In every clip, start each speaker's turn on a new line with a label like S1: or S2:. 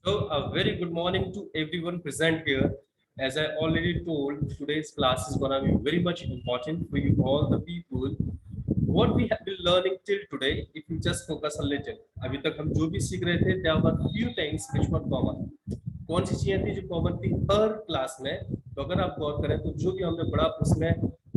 S1: So, a very good morning to everyone present here. As I already told, today's class is gonna be very much important for you all the people. What we have been learning till today, if you just focus a little, अभी तक हम जो भी सीख रहे थे, there were few things which were common. कौन सी चीजें थी जो कॉमन थी हर क्लास में? तो अगर आप गौर करें तो जो भी हमने पढ़ा उसमें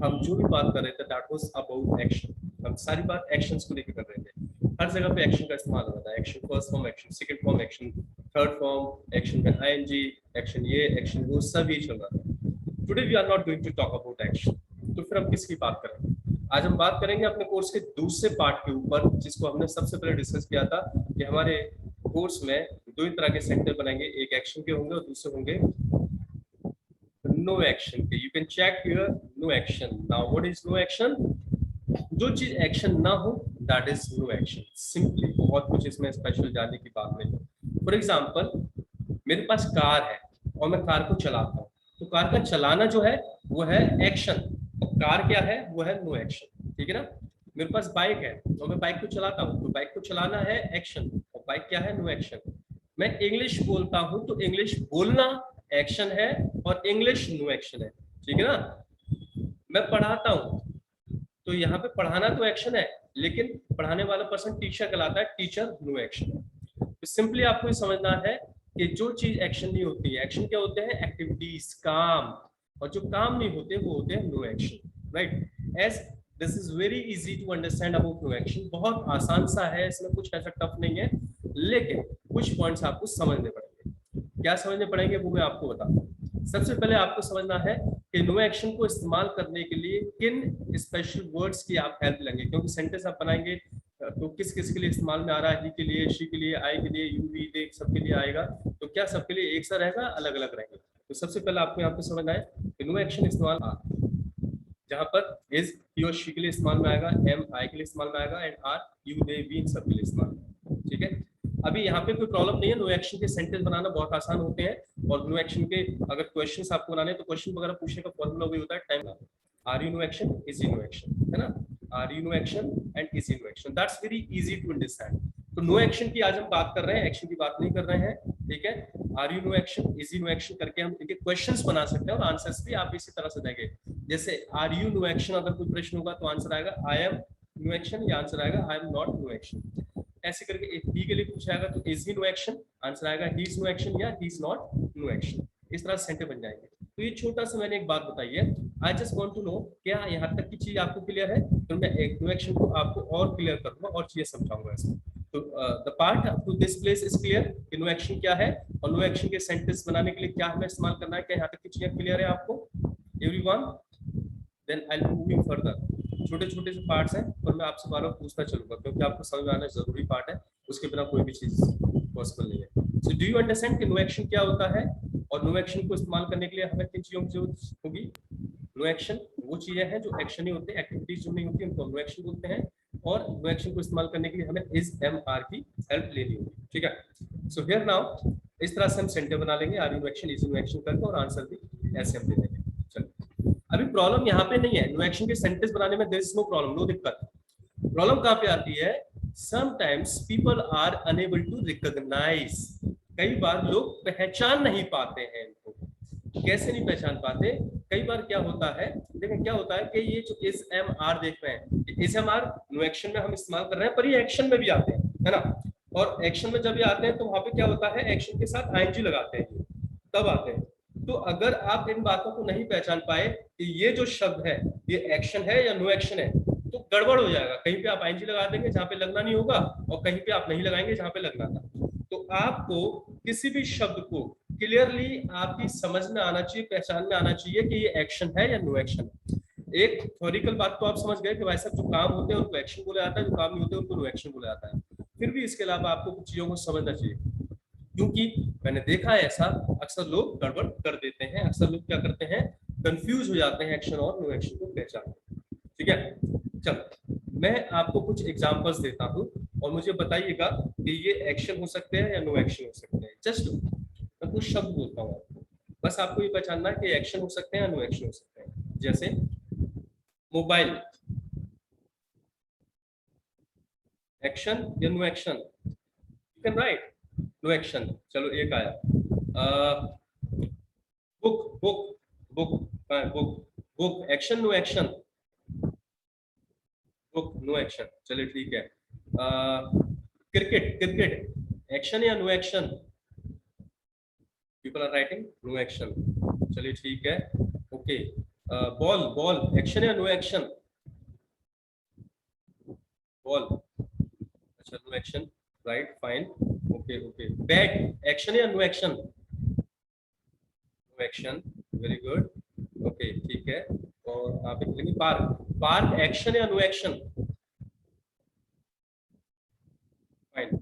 S1: हम जो भी बात कर रहे थे दैट वाज अबाउट एक्शन. हम सारी बात एक्शंस को लेकर कर रहे थे. हर जगह पे एक्शन का इस्तेमाल हो रहा था. Action first form action, second form action, third form action में आईएनजी, एक्शन ये एक्शन वो सब ये चल रहा था. Today we are not going to talk about action. तो फिर हम किसकी बात करेंगे? आज हम बात करेंगे अपने कोर्स के दूसरे पार्ट के ऊपर, जिसको हमने सबसे पहले डिस्कस किया था कि हमारे कोर्स में दो ही तरह के सेंटर बनेंगे, एक एक्शन के होंगे और दूसरे होंगे नो एक्शन के. You can check here no action. Now what is no action? जो चीज एक्शन ना हो that is no action. Simply, बहुत कुछ इसमें स्पेशल जानने की बात नहीं है. फॉर एग्जाम्पल, मेरे पास कार है और मैं कार को चलाता हूँ, तो कार का चलाना जो है वो है एक्शन, और कार क्या है वो है नो एक्शन. ठीक है ना? मेरे पास बाइक है और मैं बाइक को चलाता हूँ, तो बाइक को चलाना है एक्शन और बाइक क्या है? No action. मैं इंग्लिश बोलता हूँ तो इंग्लिश बोलना एक्शन है और इंग्लिश नो एक्शन है. ठीक है ना? मैं पढ़ाता हूँ तो यहाँ पे पढ़ाना तो एक्शन है, लेकिन पढ़ाने वाला पर्सन टीचर कहलाता है, टीचर नो एक्शन है. तो सिंपली आपको ये समझना है कि जो चीज एक्शन नहीं होती है, एक्शन क्या होते हैं? एक्टिविटीज, काम. और जो काम नहीं होते वो होते हैं no action. Right? As this is very easy to understand about no action. बहुत आसान सा है, इसमें कुछ ऐसा टफ नहीं है, लेकिन कुछ पॉइंट्स आपको समझने पड़ेंगे. क्या समझने पड़ेंगे वो मैं आपको बताता हूँ. सबसे पहले आपको समझना है कि नो एक्शन को इस्तेमाल करने के लिए किन स्पेशल वर्ड्स की आप हेल्प लेंगे, क्योंकि सेंटेंस आप बनाएंगे तो किस किस के लिए इस्तेमाल में आ रहा है? ही के लिए, शी के लिए, आई के लिए, यू वी दे सबके लिए आएगा. तो क्या सबके लिए एक सा रहेगा? अलग अलग रहेगा. तो सबसे पहले आपको यहाँ पे समझना है कि नो एक्शन इस्तेमाल जहां पर इज ही और शी के लिए इस्तेमाल में आएगा, एम आई के लिए इस्तेमाल में आएगा, and are you they we इन सब के लिए इस्तेमाल में. ठीक है? अभी यहाँ पे कोई प्रॉब्लम नहीं है. नो एक्शन के सेंटेंस बनाना बहुत आसान होते हैं, और नो एक्शन के अगर क्वेश्चंस आपको बनाने हैं तो क्वेश्चन वगैरह पूछने का फॉर्मूला वही होता है time. Are you no action, is you no action, है ना? Are you no action and is you no action. That's very easy to understand. तो नो एक्शन की आज हम बात कर रहे हैं, एक्शन की बात नहीं कर रहे हैं. ठीक है? Are you no action, is you no action करके हम इनके क्वेश्चंस बना सकते हैं और आंसर्स भी आप इसी तरह से देंगे. जैसे आर यू नो एक्शन, अगर कोई प्रश्न होगा तो आंसर आएगा आई एम नो एक्शन, या आंसर आएगा I am not no action. ऐसे करके ही के लिए पूछा जाएगा तो is he no action, answer आएगा ही इज नो एक्शन या he is not no action. इस तरह सेंटेंस बन जाएंगे. तो ये छोटा सा मैंने एक बात बताई है. I just want to know क्या यहाँ तक की चीज आपको क्लियर है? तो मैं एक नो एक्शन को आपको और क्लियर करूंगा और चीजें समझाऊंगा इसमें. तो the part up to this place is clear कि नो एक्शन क्या है और नो एक्शन के सेंटेंस बनाने के लिए क्या हमें इस्तेमाल करना है. क्या यहाँ तक की चीजें क्लियर है आपको everyone? Then I will moving further. छोटे छोटे से पार्ट्स हैं पर मैं आपसे बार बार पूछना चलूंगा, क्योंकि आपको समझ में आना जरूरी पार्ट है. उसके बिना कोई भी चीज पॉसिबल नहीं है. सो डू यू अंडरस्टैंड कि नो एक्शन क्या होता है और नो एक्शन को इस्तेमाल करने के लिए हमें किन चीजों की जरूरत होगी? नो एक्शन वो चीजें हैं जो एक्शन नहीं होते, एक्टिविटीज जो नहीं होती उनको नो एक्शन बोलते हैं, और नो एक्शन को इस्तेमाल करने के लिए हमें इज एम आर की हेल्प लेनी होगी. ठीक है? सो हियर नाउ इस तरह से हम सेंटेंस बना लेंगे, are you no action, is you no action करके, और आंसर भी ऐसे हम दे देंगे. चलो, अभी प्रॉब्लम यहाँ पे नहीं है. नो एक्शन के सेंटेंस बनाने में there is no problem, no दिक्कत. प्रॉब्लम कहाँ पे आती है? Sometimes people are unable to recognise. कई बार लोग पहचान नहीं पाते हैं इनको. कैसे नहीं पहचान पाते? कई बार क्या होता है, देखिए क्या होता है कि ये जो इस एम आर देख रहे हैं, इस एम आर नो एक्शन में हम इस्तेमाल कर रहे हैं, पर ये एक्शन में भी आते हैं, है ना? और एक्शन में जब ये आते हैं तो वहां पे क्या होता है, एक्शन के साथ आईएनजी लगाते हैं, तब आते हैं. तो अगर आप इन बातों को नहीं पहचान पाए कि ये जो शब्द है ये एक्शन है या नो एक्शन है, तो गड़बड़ हो जाएगा. कहीं पे आप आईएनजी लगा देंगे जहां पे लगना नहीं होगा, और कहीं पे आप नहीं लगाएंगे जहां पे लगना था. तो आपको किसी भी शब्द को क्लियरली आपकी समझ में आना चाहिए, पहचान में आना चाहिए कि ये एक्शन है या नो एक्शन है. एक थ्योरिकल बात तो आप समझ गए कि भाई साहब जो काम होते हैं उनको एक्शन बोला जाता है, जो काम नहीं होते उनको नो एक्शन बोला जाता है. फिर भी इसके अलावा आपको कुछ चीजों को समझना चाहिए, क्योंकि मैंने देखा है ऐसा अक्सर लोग गड़बड़ कर देते हैं. अक्सर लोग क्या करते हैं, कंफ्यूज हो जाते हैं एक्शन और नो एक्शन को पहचान. ठीक है? चलो, मैं आपको कुछ एग्जांपल्स देता हूं और मुझे बताइएगा कि ये एक्शन हो सकते हैं या नो एक्शन हो सकते हैं. जस्ट मैं कुछ शब्द बोलता हूँ आपको, बस आपको ये पहचानना है कि एक्शन हो सकते हैं या नो एक्शन हो सकते हैं. जैसे मोबाइल, एक्शन या no action? You can write no action. चलो एक आया, book book book book book action no action, book no action. चलिए ठीक है। क्रिकेट क्रिकेट एक्शन या no action? People are writing no action. चलिए ठीक है। ओके, बॉल बॉल एक्शन या नो एक्शन? बॉल, अच्छा no action, right fine. Okay okay, bat action या no action? No action, very good. Okay ठीक है। और आप लिखेंगे पार्क, पार्क एक्शन या no action? Fine,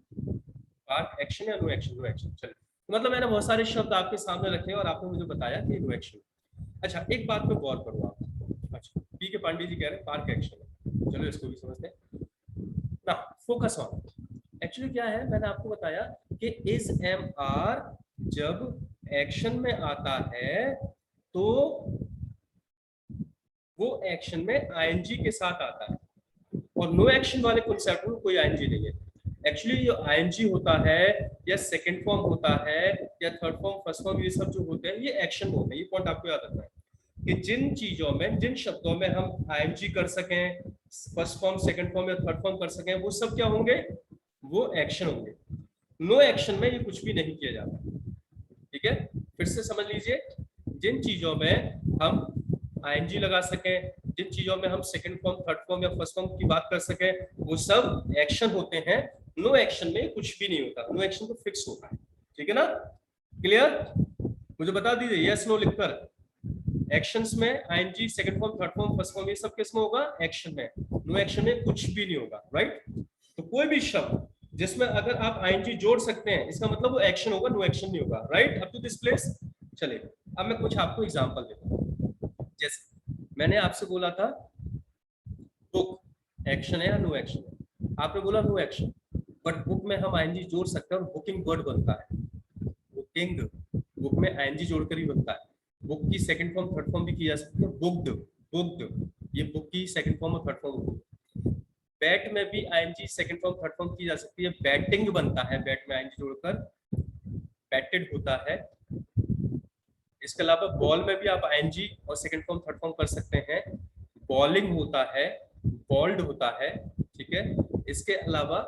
S1: park action या नो एक्शन? No action. चलिए, तो मतलब मैंने बहुत सारे शब्द आपके सामने रखे और आपने मुझे बताया कि नो एक्शन। अच्छा एक बात पे गौर करो आप। अच्छा पी के पांडे जी कह रहे हैं पार्क एक्शन है, चलो इसको भी समझते हैं ना। फोकस ऑन, एक्चुअली क्या है, मैंने आपको बताया कि इज एम आर जब एक्शन में आता है तो वो एक्शन में आईएनजी के साथ आता है, और नो एक्शन वाले कॉन्सेप्ट में कोई आईएनजी नहीं है। एक्चुअली जो आईएनजी होता है या सेकंड फॉर्म होता है या थर्ड फॉर्म फर्स्ट फॉर्म, ये सब जो होते हैं ये एक्शन होते हैं। ये पॉइंट आपको याद रखना है कि जिन चीजों में, जिन शब्दों में हम आईएनजी कर सकें, फर्स्ट फॉर्म सेकंड फॉर्म या थर्ड फॉर्म कर सकें, वो सब क्या होंगे? वो एक्शन होंगे। नो एक्शन में ये कुछ भी नहीं किया जाता। ठीक है, फिर से समझ लीजिए, जिन चीजों में हम आईएनजी लगा सकें, जिन चीजों में हम सेकंड फॉर्म थर्ड फॉर्म या फर्स्ट फॉर्म की बात कर सकें, वो सब एक्शन होते हैं। नो एक्शन में कुछ भी नहीं होता, नो एक्शन तो फिक्स होता है। ठीक है ना, क्लियर? मुझे बता दीजिए यस नो लिखकर। एक्शंस में ING second form third form first form ये सब किस में होगा? एक्शन में। नो एक्शन में कुछ भी नहीं होगा, राइट? तो कोई भी शब्द जिसमें अगर आप आईएनजी जोड़ सकते हैं, इसका मतलब वो एक्शन होगा, नो एक्शन नहीं होगा, right? Up to this place. चलिए अब मैं कुछ आपको एग्जांपल देता हूं। जैसे मैंने आपसे बोला था बुक एक्शन है या नो एक्शन है, आपने बोला नो एक्शन, बट बुक में हम आईएनजी जोड़ सकते हैं और बुकिंग वर्ड बनता है। बुकिंग, बुक में आईएनजी जोड़कर ही बनता है। बुक की सेकंड फॉर्म थर्ड फॉर्म भी की जा सकती है, बुक्ड बुक्ड, ये बुक की सेकंड फॉर्म और थर्ड फॉर्म होगी। बैट में भी ING second form third form की जा सकती है, बैटिंग बनता है बैट में आईएनजी जोड़कर, बैटेड होता है। इसके अलावा बॉल में भी आप आईएनजी और सेकंड फॉर्म थर्ड फॉर्म कर सकते हैं, बॉलिंग होता है, बॉल्ड होता है। ठीक है, इसके अलावा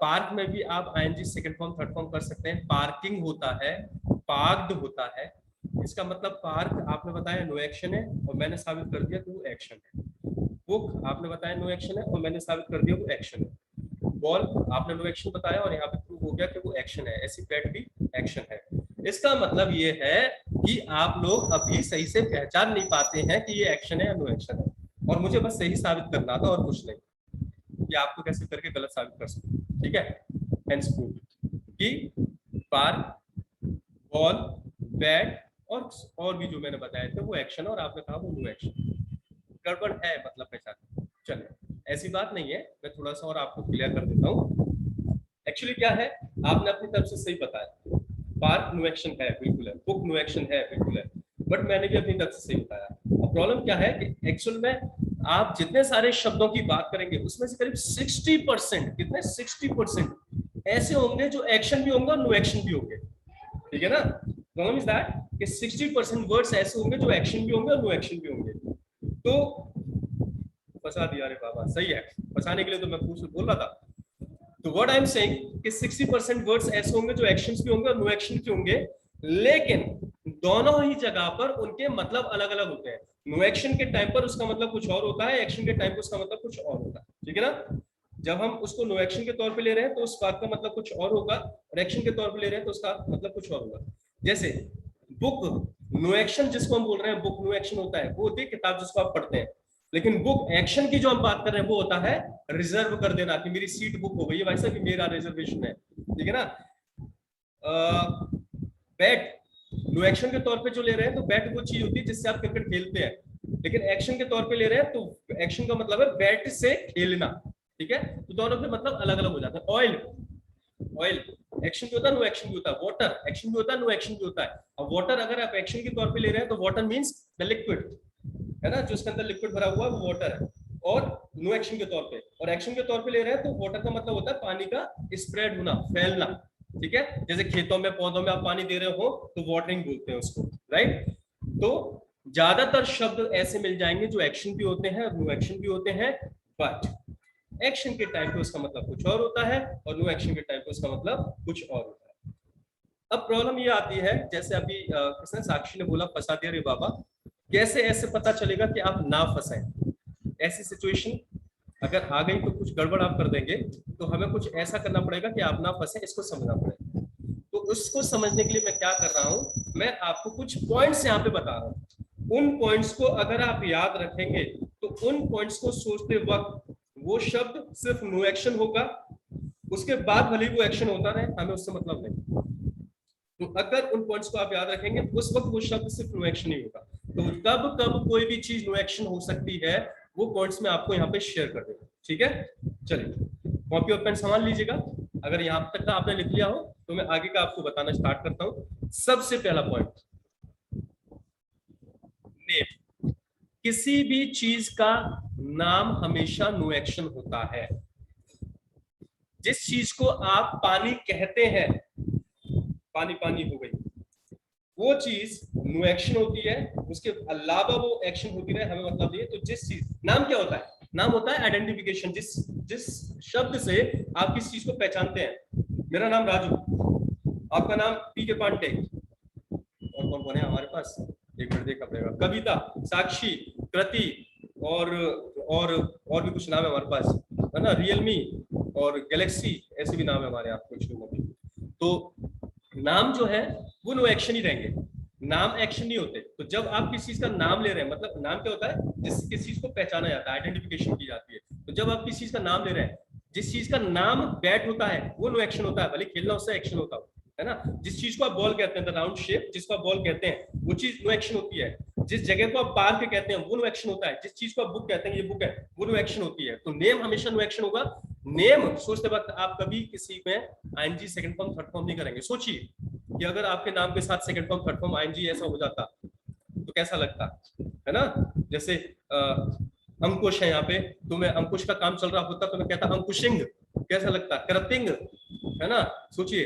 S1: पार्क में भी आप ING second form third form कर सकते हैं, पार्किंग होता है, पार्क्ड होता है। इसका मतलब पार्क आपने बताया नो एक्शन है और मैंने साबित कर दिया कि वो एक्शन है। बुक आपने बताया नो एक्शन है और मैंने साबित कर दिया वो एक्शन है। बॉल आपने नो एक्शन बताया और यहाँ पे प्रूव हो गया कि वो एक्शन है। ऐसी बैट भी एक्शन है। इसका मतलब ये है कि आप लोग अभी सही से पहचान नहीं पाते हैं कि ये एक्शन है या नो एक्शन है, और मुझे बस सही साबित करना था और कुछ नहीं, कि आपको कैसे करके गलत साबित कर सकते। ठीक है, हेंस प्रूव कि पार्क, बॉल, बैट और भी जो मैंने बताए थे वो एक्शन, और आपने कहा वो नो एक्शन। गड़बड़ है मतलब पहचान। चलिए ऐसी बात नहीं है, मैं थोड़ा सा और आपको क्लियर कर देता हूँ। एक्चुअली क्या है, आपने अपनी तरफ से सही बताया, पार्क नो एक्शन है बिल्कुल है, बुक नो एक्शन है बिल्कुल है, बट मैंने भी अपनी तरफ से सही बताया। अब प्रॉब्लम क्या है कि एक्चुअल में आप जितने सारे शब्दों की बात करेंगे उसमें से करीब 60%, कितने 60% ऐसे होंगे जो एक्शन भी होंगे और नो एक्शन भी होंगे। ठीक है ना, प्रॉब्लम इज दैट कि 60% वर्ड्स ऐसे होंगे जो एक्शन भी होंगे और नो एक्शन भी होंगे। तो फंसा दिया रे बाबा, सही है, फंसाने के लिए तो मैं पूछ बोल रहा था। तो व्हाट आई एम सेइंग कि 60% वर्ड्स ऐसे होंगे जो एक्शंस भी होंगे और नो एक्शन भी होंगे, लेकिन दोनों ही जगह पर उनके मतलब अलग अलग होते हैं। नो एक्शन के टाइम पर उसका मतलब कुछ और होता है, एक्शन के टाइम पर उसका मतलब कुछ और होता है। ठीक है ना, जब हम उसको नो एक्शन के तौर पे ले रहे हैं तो उस बात का मतलब कुछ और होगा, और एक्शन के तौर पे ले रहे हैं तो उसका मतलब कुछ और होगा। जैसे बुक नो एक्शन जिसको हम बोल रहे हैं, बुक नो एक्शन होता है, वो होती है किताब जिसको आप पढ़ते हैं। लेकिन बुक एक्शन की जो हम बात कर रहे हैं वो होता है रिजर्व कर देना, कि मेरी सीट बुक हो गई है, वैसा भी मेरा रिजर्वेशन है। ठीक है ना, बैट नो एक्शन के तौर पे जो ले रहे हैं तो बैट वो चीज होती है जिससे आप क्रिकेट खेलते हैं, लेकिन एक्शन के तौर पे ले रहे हैं तो एक्शन का मतलब है बैट से खेलना। ठीक है, तो दोनों के मतलब अलग अलग हो जाते हैं। ऑयल, ऑयल एक्शन भी होता है नो एक्शन भी होता है, वाटर एक्शन भी होता है नो एक्शन भी होता है। अब वाटर अगर आप एक्शन के तौर पे ले रहे हैं तो वाटर मींस द लिक्विड, है ना, जो उसके अंदर लिक्विड भरा हुआ है वो वाटर है, और नो एक्शन के तौर पे, और एक्शन के तौर पे ले रहे हैं तो वाटर का मतलब होता है पानी का स्प्रेड होना, फैलना। ठीक है, जैसे खेतों में पौधों में आप पानी दे रहे हो तो वाटरिंग बोलते हैं उसको, राइट। तो ज्यादातर शब्द ऐसे मिल जाएंगे जो एक्शन भी होते हैं और नो एक्शन भी होते हैं, बट एक्शन के टाइम पे उसका मतलब कुछ और होता है और नो एक्शन के टाइम पे उसका मतलब कुछ और होता है। अब प्रॉब्लम ये आती है, जैसे अभी किसने, साक्षी ने बोला फंसा दिया रे बाबा, कैसे ऐसे पता चलेगा कि आप ना फंसे। ऐसी सिचुएशन अगर आ गई तो कुछ गड़बड़ आप कर देंगे, तो हमें कुछ ऐसा करना पड़ेगा कि आप ना फंसे, इसको समझना पड़ेगा। तो उसको समझने के लिए मैं क्या कर रहा हूं, मैं आपको कुछ पॉइंट्स यहाँ पे बता रहा हूं। उन पॉइंट्स को अगर आप याद रखेंगे तो उन पॉइंट्स को सोचते वक्त वो शब्द सिर्फ नो एक्शन होगा, उसके बाद भले ही वो एक्शन होता रहे, हमें उससे मतलब नहीं। तो अगर उन पॉइंट्स को आप याद रखेंगे उस वक्त वो शब्द सिर्फ नो एक्शन नहीं होगा। तो कब कब कोई भी चीज नो एक्शन हो सकती है वो पॉइंट्स में आपको यहाँ पे शेयर कर देगा, ठीक है। चलिए कॉपी और पेन संभाल लीजिएगा। अगर यहाँ तक का आपने लिख लिया हो तो मैं आगे का आपको बताना स्टार्ट करता हूँ। सबसे पहला पॉइंट, नेम। किसी भी चीज का नाम हमेशा नो एक्शन होता है। जिस चीज को आप पानी कहते हैं, पानी पानी हो गई, वो चीज नो एक्शन होती है, उसके अलावा वो एक्शन होती रहे हमें मतलब नहीं है। तो जिस चीज, नाम क्या होता है, नाम होता है आइडेंटिफिकेशन। जिस जिस शब्द से आप किस चीज को पहचानते हैं। मेरा नाम राजू, आपका नाम पी के पांडे, और कौन कौन है हमारे पास, एक मिनट देखना पड़ेगा, कविता, साक्षी, कृति, और भी कुछ नाम है हमारे पास, है ना, रियलमी और गैलेक्सी, ऐसे भी नाम है हमारे आप कुछ लोगों के। तो नाम जो है वो नो एक्शन ही रहेंगे, नाम एक्शन नहीं होते। तो जब आप किसी चीज का नाम ले रहे हैं, मतलब नाम क्या होता है, जिस किसी चीज को पहचाना जाता है, आइडेंटिफिकेशन की जाती है। तो जब आप किसी चीज का नाम ले रहे हैं, जिस चीज का नाम बैट होता है वो नो एक्शन होता है, भले खेलना उससे एक्शन होता है ना। जिस चीज को आप बॉल कहते हैं, द राउंड शेप, जिसको आप बॉल कहते हैं वो चीज नो एक्शन होती है। जिस जगह को आप पार्क कहते हैं वो नो एक्शन होता है। जिस चीज को आप बुक कहते हैं, ये बुक है, वो नो एक्शन होती है। तो नेम हमेशा नो एक्शन होगा। नेम सोचते वक्त आप कभी किसी में ING second form third form नहीं करेंगे। सोचिए कि अगर आपके नाम के साथ second form third form ING ऐसा हो जाता तो कैसा लगता, है ना। जैसे अंकुश है यहाँ पे, तो मैं अंकुश का काम चल रहा होता तो मैं कहता अंकुशिंग, कैसा लगता, करतिंग, है ना। सोचिए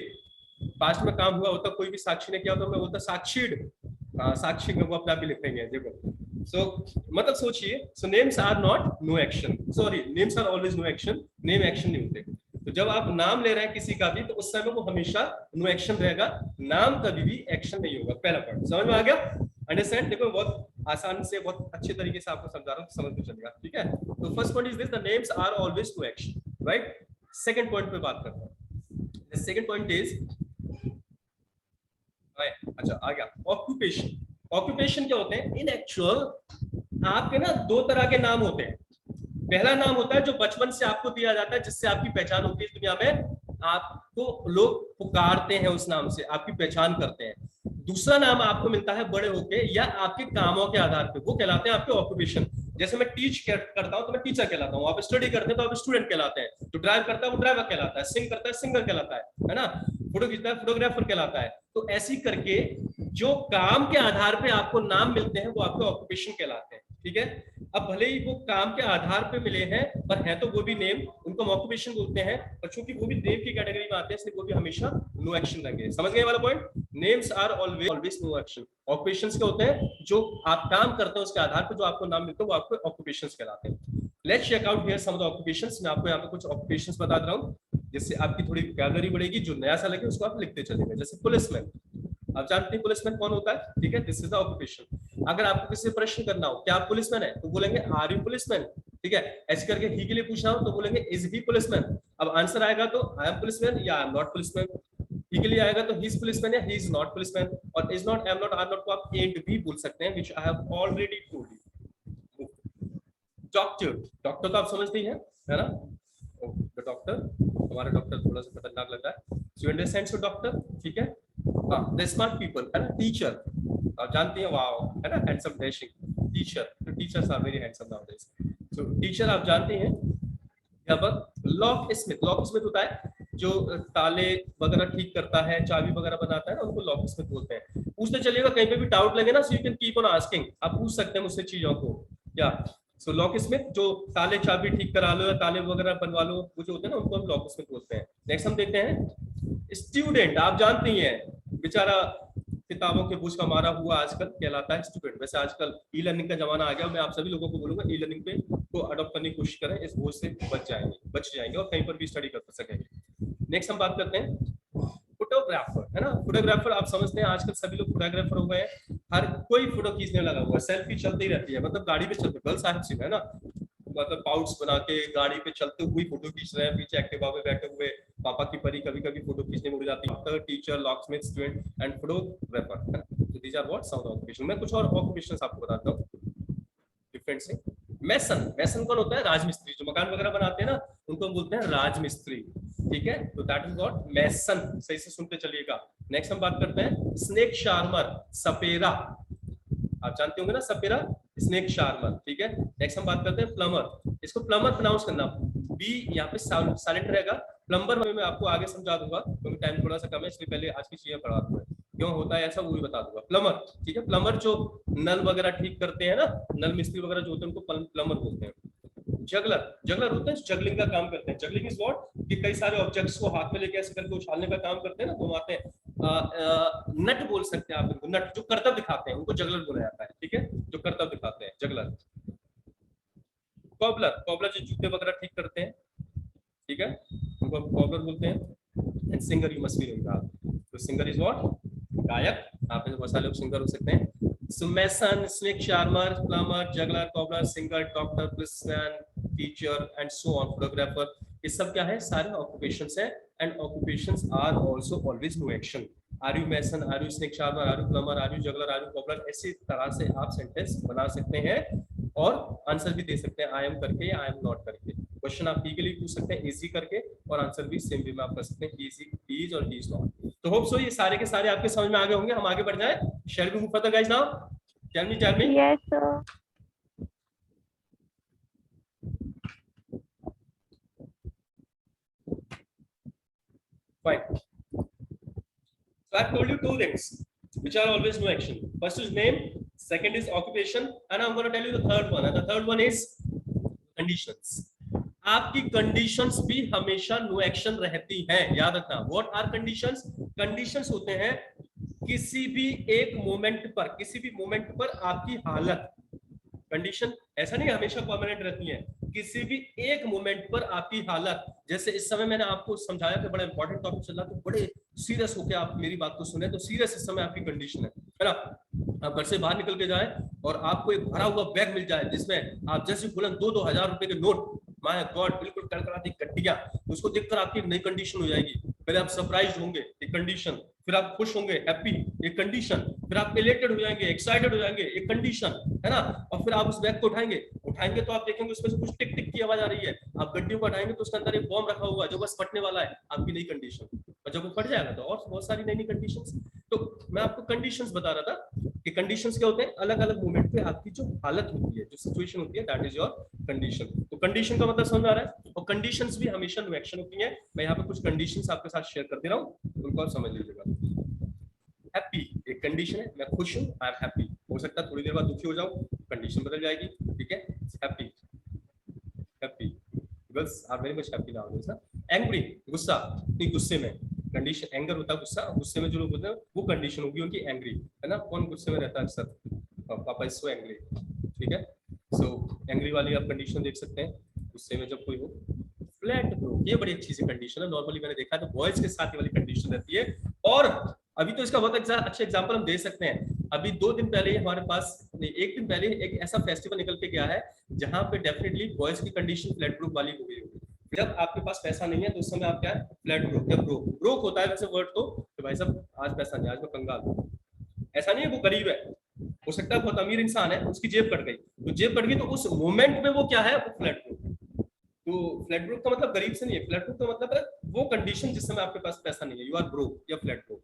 S1: पास्ट में काम हुआ होता, कोई भी साक्षी ने किया होता, मैं बोलता साक्षीड, साक्षी में वो अपने आप ही लिखेंगे, देखो। सो मतलब सोचिए, so names are not no action, sorry, names are always no action, name action नहीं होते। तो जब आप नाम ले रहे हैं किसी का भी, तो उस समय वो हमेशा नो एक्शन रहेगा, नाम कभी भी एक्शन नहीं होगा। पहला पॉइंट समझ में आ गया, अंडरस्टैंड। देखो बहुत आसान से, बहुत अच्छे तरीके से आपको समझा रहा हूँ, समझ में चलेगा, ठीक है। तो first point is this, the names are always no action, right. Second point पे बात करता हूँ। द सेकंड पॉइंट इज, अच्छा आ गया, ऑक्यूपेशन। ऑक्यूपेशन क्या होते हैं इन एक्चुअल, आपके ना दो तरह के नाम होते हैं। पहला नाम होता है जो बचपन से आपको दिया जाता है, जिससे आपकी पहचान होती है दुनिया में, आपको लोग पुकारते हैं उस नाम से, आपकी पहचान करते हैं। दूसरा नाम आपको मिलता है बड़े होके या आपके कामों के आधार पे, वो कहलाते हैं आपके ऑक्यूपेशन। जैसे मैं टीच करता हूं तो मैं टीचर कहलाता हूं, आप स्टडी करते हैं तो आप स्टूडेंट कहलाते हैं, जो ड्राइव करता है वो ड्राइवर कहलाता है, सिंग करता है सिंगर कहलाता है ना, फोटो खींचता है फोटोग्राफर कहलाता है। तो ऐसी करके जो काम के आधार पे आपको नाम मिलते हैं वो आपके ऑक्यूपेशन कहलाते हैं, ठीक है। अब भले ही वो काम के आधार पे मिले हैं, पर है तो वो भी नेम, उनको हम ऑक्यूपेशन बोलते हैं, और चूंकि वो भी नेम की कैटेगरी में आते हैं इसलिए वो भी हमेशा नो एक्शन रहेंगे। समझ गए वाला point, names are always no action. Occupations क्या होते हैं, जो आप काम करते हैं उसके आधार पर जो आपको नाम मिलता है वो आपको ऑक्यूपेशंस कहलाते हैं। Let's check out here some of the occupations. मैं आपको यहाँ पे कुछ ऑक्यूपेशंस बता रहा हूँ जिससे आपकी थोड़ी वोकैबुलरी बढ़ेगी, जो नया सा लगे उसको आप लिखते चलेंगे। जैसे पुलिसमैन, आप जानते हैं पुलिसमैन कौन होता है, ठीक है, दिस इज द ऑक्यूपेशन। अगर आपको किसी से प्रश्न करना हो क्या आप पुलिसमैन है, तो बोलेंगे आर यू पुलिसमैन, ठीक है। ऐसे करके ही के लिए पूछना हो तो बोलेंगे इज ही पुलिसमैन। अब आंसर आएगा तो आई एम पुलिसमैन या I am not policeman. He के लिए आएगा तो ही इज पुलिसमैन या ही इज नॉट पुलिसमैन। और is not, am not, are not को आप एंड भी बोल सकते हैं, which I have already told you. Doctor, doctor तो आप समझते ही हैं, है ना। द डॉक्टर, हमारा डॉक्टर थोड़ा सा खतरनाक लगता है, सो अंडरस्टैंड, सो डॉक्टर, ठीक है। द स्मार्ट पीपल, है ना, टीचर, आप जानते हैं, वाओ, है ना, हैंडसम डैशिंग टीचर, तो teachers are very handsome nowadays. So teacher आप जानते हैं। यहाँ पर लॉक स्मिथ, लॉक स्मिथ होता है जो ताले वगैरह ठीक करता है, चाबी वगैरह बनाता है ना, उनको लॉक स्मिथ बोलते हैं। पूछते चलिएगा, कहीं पे भी डाउट लगे ना, so you can keep on asking, आप पूछ सकते हैं मुझसे चीजों को, क्या। सो लॉक स्मिथ, जो ताले चाबी ठीक करा लो या ताले वगैरह बनवा लो, वो जो होते हैं ना, उनको हम लॉक स्मिथ बोलते हैं। नेक्स्ट हम देखते हैं स्टूडेंट आप जानते ही हैं, बेचारा किताबों के बोझ का मारा हुआ आजकल कहलाता है स्टूडेंट। वैसे आजकल ई लर्निंग का जमाना आ गया, मैं आप सभी लोगों को बोलूंगा ई लर्निंग पे को अडॉप्ट करने की कोशिश करें, इस बोझ से बच जाएंगे और कहीं पर भी स्टडी कर सकेंगे। नेक्स्ट हम बात करते हैं फोटोग्राफर, है ना। फोटोग्राफर आप समझते हैं आजकल सभी लोग फोटोग्राफर हो गए हैं, हर कोई फोटो खींचने लगा हुआ है, सेल्फी चलती ही रहती है, मतलब गाड़ी पे चलते गर्ल साहब सिर्फ, है ना, मतलब पाउच बना के गाड़ी पे चलते हुए फोटो खींच रहे हैं, पीछे एक्टिवा पे बैठे हुए पापा की परी कभी कभी फोटो खींचने में उड़ जाती है। Teacher, locksmith, student and photographer, तो these are what some occupation. मैं कुछ और ऑक्यूपेशंस आपको बताता हूँ डिफरेंट से। मैसन, मैसन कौन होता है? राजमिस्त्री, जो मकान वगैरह बनाते हैं ना उनको हम बोलते हैं राजमिस्त्री, ठीक है, तो दैट इज व्हाट मैसन, सही से सुनते चलिएगा। नेक्स्ट हम बात करते हैं स्नेक शार्मर, सपेरा, आप जानते होंगे ना सपेरा, स्नेक शार्मर, ठीक है। नेक्स्ट हम बात करते हैं प्लम्बर, इसको प्लम्बर प्रोनाउंस करना, बी यहाँ पे साइलेंट रहेगा। प्लम्बर में मैं आपको आगे समझा दूंगा क्योंकि टाइम थोड़ा सा कम है, इसलिए पहले आज की चीजें पढ़ा दूंगा, क्यों होता है ऐसा वो भी बता दूंगा। प्लम्बर, ठीक है, प्लम्बर जो नल वगैरह ठीक करते हैं ना, नल मिस्त्री वगैरह जो होते हैं उनको प्लम्बर बोलते हैं। जगलर, जगलर होते हैं जगलिंग का काम करते हैं। जगलिंग इज व्हाट कि कई सारे ऑब्जेक्ट्स को हाथ में लेके ऐसे करके उछालने का काम करते हैं ना, घुमाते हैं। नट बोल सकते हैं आप इनको, नट जो करतब दिखाते हैं उनको जगलर बोला जाता है, ठीक है, जो करतब दिखाते हैं जगलर। कॉबलर, कॉबलर जो जूते वगैरह ठीक करते हैं, ठीक है, उनको कॉबलर बोलते हैं। And singer you must be knowing, तो सिंगर इज व्हाट गायक, आप में बहुत सारे लोग सिंगर हो सकते हैं। So mason, snake charmer, plumber, juggler, cobbler, singer, doctor, policeman, teacher and so on, photographer, ये सब क्या है? सारे occupations हैं and occupations are also always no action. Are you mason? Are you snake charmer? Are you plumber? Are you juggler? Are you cobbler? ऐसी तरह से आप सेंटेंस बना सकते हैं और आंसर भी दे सकते हैं आई एम करके या आई एम नॉट करके। क्वेश्चन आप के लिए पूछ सकते हैं इजी करके और आंसर भी सेम वे में आप कर सकते हैं इजी, इज और इज नॉट। तो होप सो ये सारे के सारे आपके समझ में आ गए होंगे। हम आगे बढ़ जाए। Shall we move further guys now? Tell me
S2: Yes, sir.
S1: fine. So I've told you two things which are always no action. First is name, second is occupation, and I'm going to tell you the third one. And the third one is conditions. आपकी conditions भी हमेशा no action रहती हैं, याद रखना। What are conditions? Conditions होते हैं किसी भी एक मोमेंट पर, किसी भी मोमेंट पर आपकी हालत, कंडीशन ऐसा नहीं हमेशा परमानेंट रहती है, किसी भी एक मोमेंट पर आपकी हालत, जैसे इस समय मैंने आपको समझाया कि बड़ा इंपॉर्टेंट टॉपिक चल रहा है, तो बड़े सीरियस होकर आप मेरी बात को सुने, तो सीरियस इस समय आपकी कंडीशन है ना। आप घर से बाहर निकल के जाए और आपको एक भरा हुआ बैग मिल जाए जिसमें आप जैसे बोले 2-2 हज़ार रुपए के नोट, माय गॉड, बिल्कुल कड़कड़ाती गड्डियां, उसको देखकर आपकी नई कंडीशन हो जाएगी। पहले आप सरप्राइज होंगे, एक कंडीशन, फिर आप खुश होंगे, हैप्पी, एक कंडीशन, फिर आप इलेक्टेड हो जाएंगे, एक्साइटेड हो जाएंगे, एक कंडीशन, है ना। और फिर आप उस बैग को उठाएंगे, उठाएंगे तो आप देखेंगे उसमें से कुछ टिक टिक की आवाज आ रही है। आप गड्डियों को उठाएंगे तो उसके अंदर एक बॉम्ब रखा हुआ है जो बस फटने वाला है, आपकी नई कंडीशन। और जब वो फट जाएगा तो और बहुत सारी नई नई कंडीशंस। तो मैं आपको कंडीशंस बता रहा था कि कंडीशंस क्या होते हैं, अलग अलग मोमेंट पे आपकी जो हालत होती है, जो सिचुएशन होती है, दैट इज योर कंडीशन। तो कंडीशन का मतलब समझ आ रहा है। और कंडीशंस भी हमेशा नो एक्शन होती है। मैं यहाँ पे कुछ कंडीशंस आपके साथ शेयर कर दे रहा हूँ, उनको आप समझ लीजिएगा। हैप्पी एक कंडीशन है, मैं खुश हूँ, आई एम हैप्पी। हो सकता है थोड़ी देर बाद दुखी हो जाऊं, कंडीशन बदल जाएगी, ठीक है। Happy, happy, girls are very much happy nowadays. Angry, गुस्सा, नहीं गुस्से में, कंडीशन एंगर होता है गुस्सा, गुस्से में जो लोग होते हैं वो कंडीशन होगी उनकी एंग्री, है ना। कौन गुस्से में रहता है अक्सर? पापा इज सो एंग्री, ठीक है। सो एंग्री वाली आप कंडीशन देख सकते हैं, गुस्से में जब कोई हो। फ्लैट ब्रो, ये बड़ी अच्छी सी कंडीशन है, नॉर्मली मैंने देखा है तो बॉयज के साथ ये वाली कंडीशन रहती है। और अभी तो इसका बहुत अच्छा एग्जांपल हम दे सकते हैं। अभी 2 दिन पहले हमारे पास, नहीं 1 दिन पहले एक ऐसा फेस्टिवल निकल के गया है जहां पे डेफिनेटली बॉयज की कंडीशन फ्लैट ग्रुप वाली हो गई होगी। जब आपके पास पैसा नहीं है तो उस समय आप क्या है, फ्लैट ब्रोक या ब्रोक, ब्रोक होता है वैसे वर्ड तो भाई साहब आज पैसा नहीं, आज मैं कंगाल हूं। ऐसा नहीं है वो गरीब है, हो सकता है बहुत अमीर इंसान है, उसकी जेब कट गई, तो जेब कट गई तो उस मोमेंट में वो क्या है, वो फ्लैट ब्रोक। तो फ्लैट ब्रोक का मतलब गरीब से नहीं है, फ्लैट ब्रोक का मतलब है वो कंडीशन जिस समय आपके पास पैसा नहीं है, यू आर ब्रोक या फ्लैट ब्रोक,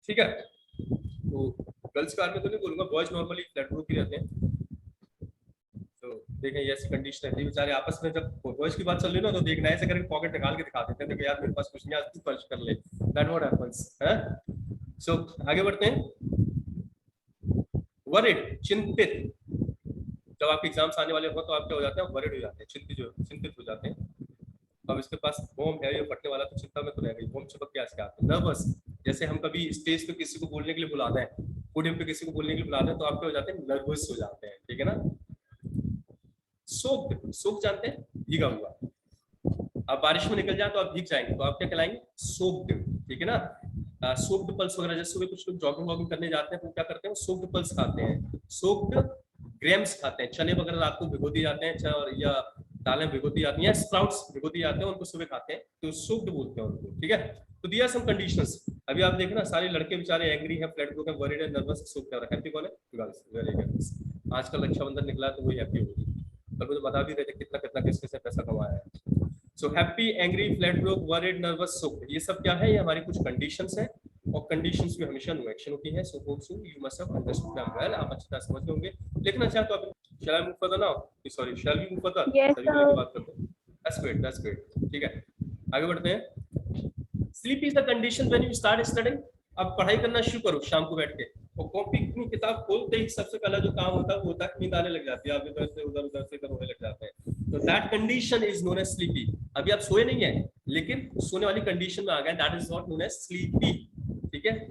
S1: ठीक है। तो गर्ल्स के बारे में तो नहीं बोलूंगा, बॉयज नॉर्मली फ्लैट ब्रोक ही रहते हैं। तो देखें ये ऐसी कंडीशन रहती है, बेचारे आपस में जब बॉयज की बात चल रही है ना तो देखना ऐसे करके पॉकेट निकाल के दिखा देते हैं, देखो यार मेरे पास कुछ नहीं, आज तू खर्च कर ले, दैट व्हाट हैपेंस है। सो आगे बढ़ते हैं। वरिड, चिंतित, जब आपके एग्जाम्स आने वाले हो तो आप क्या हो जाते हैं, वरिड हो जाते हैं, चिंतित हो जाते हैं। अब इसके पास बॉम्ब है, ये फटने वाला, तो चिंता में तो रह गई, बॉम्ब चिपक गया इसके हाथ में। नर्वस, जैसे हम कभी स्टेज पे किसी को बोलने के लिए बुलाते हैं, पोडियम पे किसी को बोलने के लिए बुलाते हैं, तो आप क्या हो जाते हैं, नर्वस हो जाते हैं, ठीक है ना। सोक्ड, सोक जानते हैं, भीगा हुआ। आप बारिश में निकल जाए तो आप भीग जाएंगे, तो आप क्या कहलाएंगे, सोक्ड, ठीक है ना। सोक्ड पल्स वगैरह, जैसे सुबह कुछ लोग जॉगिंग वॉगिंग करने जाते हैं तो क्या करते हैं, सोक्ड पल्स खाते हैं, सोक्ड ग्रेम्स खाते हैं, चने वगैरह रात को भिगो दिए जाते हैं, या दालें भिगो दी जाती हैं, स्प्राउट्स भिगो दिए जाते हैं, उनको सुबह खाते हैं, तो सोक्ड बोलते हैं उनको, ठीक है। तो दिया सम कंडीशंस। अभी आप देखें ना, सारे लड़के बेचारे एंग्री हैं, फ्लैट ग्रुप है, वरीड है, नर्वस, सोक्ड है, हैप्पी कौन है, गर्ल्स, वेरी गुड। आजकल रक्षाबंधन निकला तो वही हैप्पी होगी, कल मुझे बता भी रहे थे कितना कितना किस किसने पैसा कमाया है। So happy, angry, flat broke, worried, nervous, soaked, ये सब क्या है, ये हमारी कुछ कंडीशंस हैं, और कंडीशंस में हमेशा नो एक्शन होती है। So hope so you must have understood them well, आप अच्छी तरह समझ होंगे। लेकिन अच्छा, तो अब shall I move further now, sorry shall we move further, सभी को लेकर बात करते हैं। दैट्स ग्रेट, दैट्स ग्रेट, ठीक है, आगे बढ़ते हैं। Sleep is the condition when you start studying. अब पढ़ाई करना शुरू करो शाम को बैठ के, और कॉपी की किताब खोलते ही सबसे पहला जो काम होता है वो होता है नींद आने लग जाती है, आप इधर से उधर होने लग जाते हैं, तो that condition is known as sleepy. अभी आप सोए नहीं है, लेकिन सोने वाली कंडीशन में आ गए, that is not known as sleepy, ठीक है।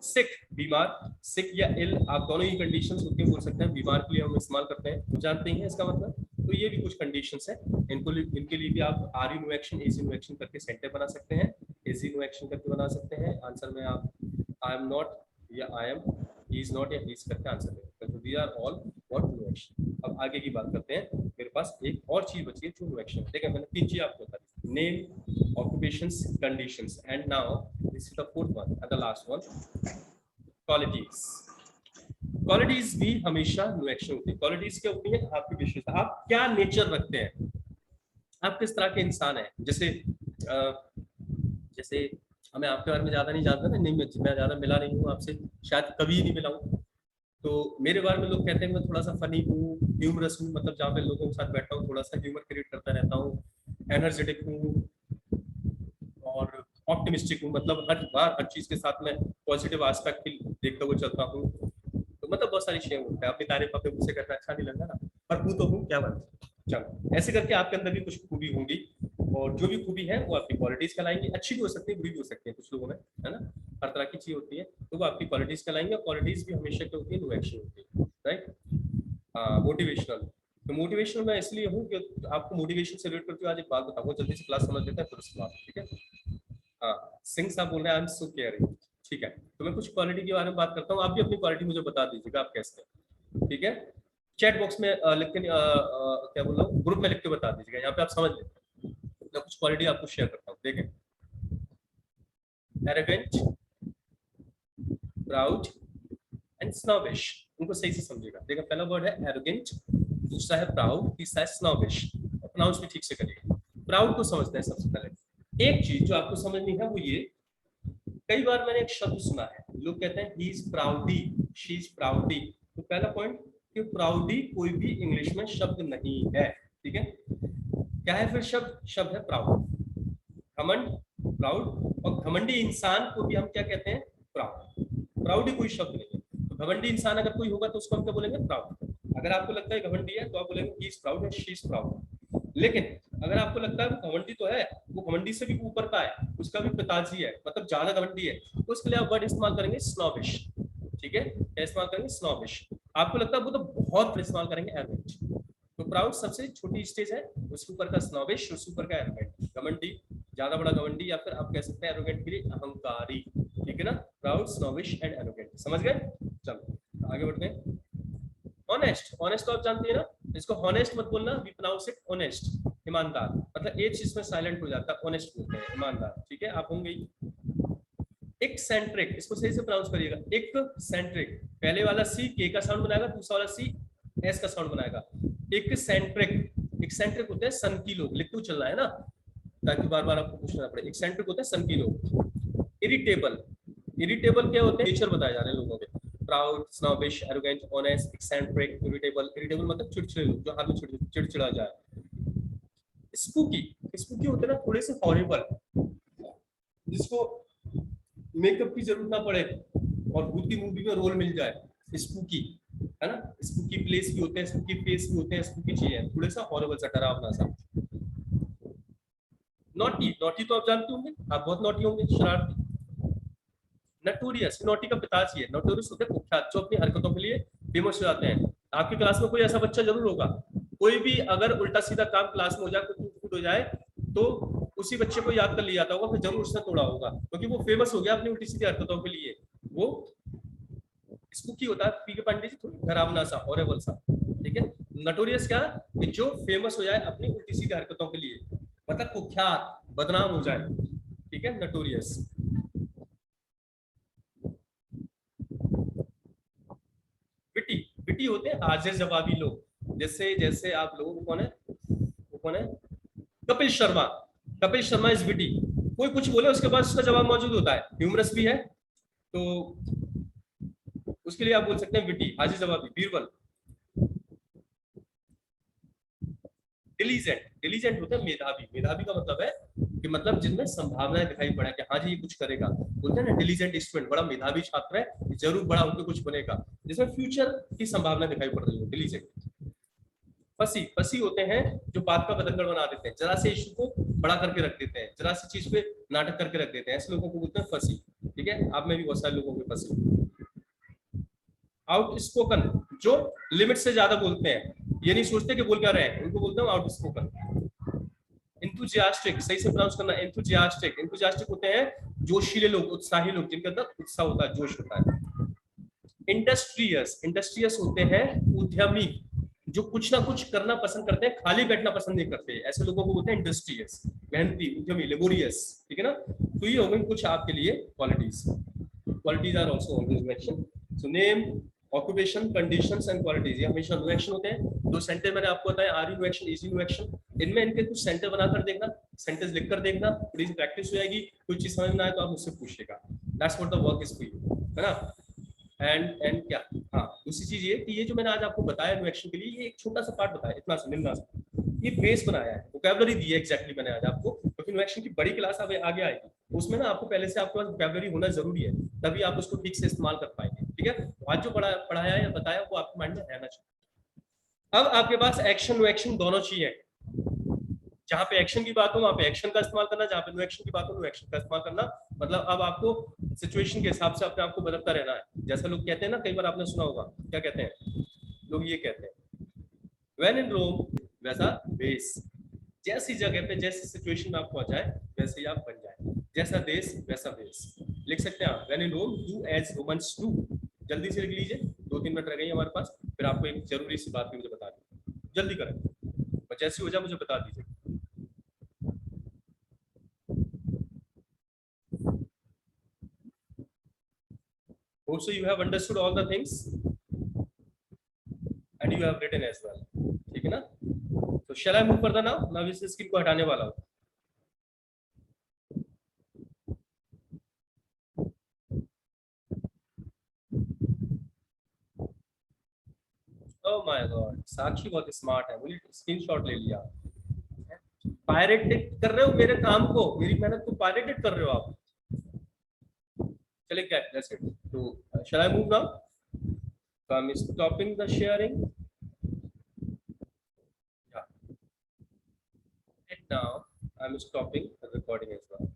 S1: सिक, बीमार, सिक या इल, आप दोनों ही कंडीशंस होती हैं, बोल सकते हैं, बीमार के लिए हम इस्तेमाल करते हैं, जानते हैं इसका मतलब। तो ये भी कुछ कंडीशंस है, इनके लिए भी आप are no action, is no action करके सेंटेंस बना सकते हैं, एजी नो एक्शन करके बना सकते हैं। आंसर में आप आई एम नॉट या I am, he is not या ही इज करके आंसर देते हैं, तो we are all what no action. अब आगे की बात करते हैं, मेरे पास एक और चीज बची है जो नो एक्शन है, देखिए मैंने 3 चीज आपको बता दी, name, occupations, conditions, and now this is the fourth one and the last one, qualities. Qualities भी हमेशा नो एक्शन होती है। क्वालिटीज क्या होती है, आपकी विशेषता, आप क्या नेचर रखते हैं, आप किस तरह के इंसान हैं। जैसे हमें आपके बारे में ज्यादा नहीं जानता ना, नहीं मैं ज्यादा मिला नहीं हूँ आपसे, शायद कभी नहीं मिला हूँ, तो मेरे बारे में लोग कहते हैं मैं थोड़ा सा फनी हूँ, ह्यूमरस हूँ, मतलब जहाँ पे लोगों के साथ बैठा हूँ थोड़ा सा ह्यूमर क्रिएट करता रहता हूँ, एनर्जेटिक हूँ, और ऑप्टिमिस्टिक हूँ, मतलब हर बार हर चीज के साथ में पॉजिटिव एस्पेक्ट देखते हुए चलता हूँ, तो मतलब बहुत सारी चीजें होती है। अपनी तारीफ अपने मुझसे करना अच्छा नहीं लगता ना, पर हूँ तो हूँ, क्या बात। चलो ऐसे करके आपके अंदर भी कुछ खूबी होंगी, और जो भी खूबी है वो आपकी क्वालिटीज कहलाएंगी, अच्छी भी हो सकती है, बुरी भी हो सकती है कुछ लोगों में, है ना, हर तरह की चीज होती है, तो वो आपकी क्वालिटीज कहलाएंगी, और क्वालिटीज भी हमेशा क्या होती है, नो एक्शन होती है, राइट। मोटिवेशनल, तो मोटिवेशनल मैं इसलिए हूँ कि आपको मोटिवेशन से रिलेट करते हुए आज एक बात बताऊंगा, जल्दी से क्लास समझ लेते हैं फिर उसके बाद, ठीक है। हाँ, सिंह साहब बोल रहे हैं आई एम सो केयरिंग, ठीक है, तो मैं कुछ क्वालिटी के बारे में बात करता हूँ, आप भी अपनी क्वालिटी मुझे बता दीजिएगा आप कैसे हैं, ठीक है। चैट बॉक्स में लिख के क्या बोल रहा हूँ, ग्रुप में लिख के बता दीजिएगा, यहाँ पे आप समझ लेते हैं, मैं कुछ क्वालिटी आपको शेयर करता हूँ, देखें। एरोगेंट, प्राउड एंड स्नॉबिश, उनको सही से समझिएगा, देखिए पहला वर्ड है एरोगेंट, दूसरा है प्राउड, तीसरा है स्नॉबिश, प्रोनाउंस भी ठीक से करिएगा। प्राउड को समझते हैं सबसे पहले, एक चीज जो आपको समझनी है वो ये, कई बार मैंने एक शब्द सुना है, लोग कहते हैं he is proudy, she is proudy, तो पहला पॉइंट कि प्राउडी कोई भी इंग्लिश में शब्द नहीं है, ठीक है। क्या है फिर शब्द, शब्द है प्राउड, घमंड, प्राउड, और घमंडी इंसान को भी हम क्या कहते हैं, प्राउड, प्राउडी कोई शब्द नहीं है, तो घमंडी इंसान अगर कोई होगा तो उसको हम क्या बोलेंगे, प्राउड। अगर आपको लगता है घमंडी है तो आप बोलेंगे ही इज प्राउड या शी इज प्राउड, लेकिन अगर आपको लगता है वो घमंडी तो है, वो घमंडी से भी ऊपर का है, उसका भी पिताजी है, मतलब ज्यादा घमंडी है, तो उसके लिए आप वर्ड इस्तेमाल करेंगे स्नॉबिश, ठीक है, क्या इस्तेमाल करेंगे, स्नॉबिश। आपको लगता है वो तो बहुत इस्तेमाल करेंगे एरोगेंट, तो प्राउड सबसे छोटी स्टेज है, उसके ऊपर का स्नॉबिश, उसके ऊपर का एरोगेंट, घमंडी, ज्यादा बड़ा घमंडी, या फिर आप कह सकते हैं एरोगेंट के लिए अहंकारी, ठीक है ना, प्राउड, स्नॉबिश एंड एरोगेंट, समझ गए। चलो आगे बढ़ते हैं। ऑनेस्ट, ऑनेस्ट तो आप जानते हैं ना, इसको हॉनेस्ट मत बोलना, वी प्रोनाउंस इट ऑनेस्ट, ईमानदार, मतलब एक चीज में साइलेंट हो जाता है, ऑनेस्ट बोलते हैं, ईमानदार, ठीक है, आप होंगे ही। एक्सेंट्रिक, इसको सही से प्रोनाउंस करिएगा, एक्सेंट्रिक, पहले वाला सी के का साउंड बनाएगा, दूसरा वाला सी एस का साउंड बनाएगा, एक्सेंट्रिक, एक्सेंट्रिक होते हैं सन की लोग, लिखते चलना है ना, ताकि बार बार आपको पूछना पड़े, एक्सेंट्रिक होते हैं सन की लोग। इरिटेबल, इरिटेबल क्या होते हैं, नेचर बताए जा रहे हैं लोगों के, proud, snobbish, arrogant, honest, eccentric, irritable, irritable मतलब चिड़चिड़े लोग, जो हर में चिड़चिड़ा जाए। स्पूकी, स्पूकी होते हैं ना थोड़े से हॉरिबल, जिसको मेकअप की जरूरत ना पड़े और भूत की मूवी में रोल मिल जाए, स्पूकी, है ना, स्पूकी प्लेस भी होते हैं, स्पूकी फेस भी होते हैं, स्पूकी चीजें, थोड़ा सा हॉरिबल सा, डरावना सा। नॉटी, नॉटी तो आप जानते होंगे, आप बहुत नॉटी होंगे, शरारती। नटोरियस, नोटी का पिताजी है। नोटोरियस होते हैं कुख्यात, जो अपनी हरकतों के लिए फेमस हो जाते हैं। आपकी क्लास में कोई ऐसा बच्चा जरूर होगा, कोई भी अगर उल्टा सीधा काम क्लास में हो जाए, कुछ फूट हो जाए, तो उसी बच्चे को याद कर लिया जाता होगा, फिर जरूर उसने तोड़ा होगा, क्योंकि वो फेमस हो गया अपनी उल्टी सीधी हरकतों के लिए। वो स्पूकी होता है, पी के पांडे जी, थोड़ी डरावना सा, हॉरिबल सा, ठीक है। नटोरियस क्या, कि जो फेमस हो जाए अपनी उल्टी सीधी हरकतों के लिए, मतलब कुख्यात, बदनाम हो जाए, ठीक है, नटोरियस। विटी, विटी होते हैं हाजिर जवाबी लोग। जैसे जैसे आप लोगों को, कौन है वो, कौन है, कपिल शर्मा। Kapil Sharma is witty. कोई कुछ बोले उसके बाद उसका जवाब मौजूद होता है, ह्यूमरस भी है, तो उसके लिए आप बोल सकते हैं विटी, हाजिर जवाबी, बीरबल। डिलीजेंट, डिलीजेंट होता है मेधावी। मेधावी का मतलब है कि मतलब जिनमें संभावनाएं दिखाई पड़े कि हाँ जी ये कुछ करेगा, बोलते हैं ना डिलीजेंट स्टूडेंट, बड़ा मेधावी छात्र है, जरूर बड़ा होकर कुछ बनेगा, जिसमें फ्यूचर की संभावना दिखाई पड़ रही है, डिलीजेंट। फसी, फसी होते हैं जो बात का बतंगड़ बना देते हैं, जरा से इशू को बड़ा करके रख देते हैं, जरा सी चीज पे नाटक करके रख देते हैं, ऐसे लोगों को बोलते हैं फसी, ठीक है। आप में भी बहुत सारे लोगों के फसी। आउट स्पोकन, जो लिमिट से ज्यादा बोलते हैं, ये नहीं सोचते कि बोल क्या रहे हैं, उनको बोलते हैं आउट स्पोकन। इंथुजियास्टिक, सही से प्रोनाउंस करना, इंथुजियास्टिक। इंथुजियास्टिक होते हैं जोशीले लोग, उत्साही लोग, जिनके अंदर उत्साह होता है, जोश होता है। इंडस्ट्रियस, इंडस्ट्रियस होते हैं उद्यमी, जो कुछ ना कुछ करना पसंद करते हैं, खाली बैठना पसंद नहीं करते, ऐसे लोगों को बोलते हैं इंडस्ट्रियस, मेहनती, उद्यमी, लेबोरियस, ठीक है ना। तो ये हो गई कुछ आपके लिए qualities. Qualities are also always mention. So name, occupation, conditions and qualities, ये हमेशा नो एक्शन होते हैं। दो सेंटेंस मैंने आपको बताया, are no action, is no action. इनमें इनके कुछ सेंटेंस बनाकर देखना, सेंटेंस लिखकर देखना, थोड़ी सी प्रैक्टिस हो जाएगी, कोई चीज समझ में आए तो आप मुझसे पूछिएगा। That's what the work is for you, है ना। एंड क्या, हाँ दूसरी चीज ये कि ये जो मैंने आज आपको बताया नो एक्शन के लिए, ये एक छोटा सा पार्ट बताया, इतना सा निम्ना सा, ये बेस बनाया है, वोकैबुलरी दी है एग्जैक्टली मैंने आज आपको, क्योंकि नो एक्शन की बड़ी क्लास अब आगे आएगी, उसमें ना आपको पहले से आपके पास वोकैबुलरी होना जरूरी है, तभी आप उसको ठीक से इस्तेमाल कर पाएंगे, ठीक है। आज जो पढ़ाया या बताया वो आपके माइंड में रहना चाहिए। अब आपके पास एक्शन नो एक्शन दोनों चाहिए, जहां पे एक्शन की बात हो वहां पे एक्शन का इस्तेमाल करना, जहां पे नो एक्शन की बात हो नो एक्शन का इस्तेमाल करना। मतलब अब आपको सिचुएशन के हिसाब से अपने आप को बदलता रहना है। जैसा लोग कहते हैं ना, कई बार आपने सुना होगा, क्या कहते हैं लोग, ये कहते हैं व्हेन इन रोम वैसा बेस, जैसी जगह पे जैसी सिचुएशन में आप पहुंचाए वैसे ही आप बन जाए, जैसा देश वैसा बेस। लिख सकते हैं आप, when in Rome do as Romans do. जल्दी से लिख लीजिए, 2-3 मिनट रह गई हमारे पास, फिर आपको एक जरूरी सी बात भी मुझे बता दी, जल्दी करें, और जैसी हो जाए मुझे बता दीजिए। Also, you have understood all the things and you have written as well. ठीक है ना? So shall I move further now? मैं इस स्क्रीन को हटाने वाला हूँ. Oh my God, साक्षी बहुत स्मार्ट है, बोली स्क्रीनशॉट ले लिया. पायरेटेड कर रहे हो मेरे काम को, मेरी मेहनत को पायरेटेड कर रहे हो आप. चलिए क्या, that's it. So shall I move now? So I'm stopping the sharing. Yeah. And now I'm stopping the recording as well.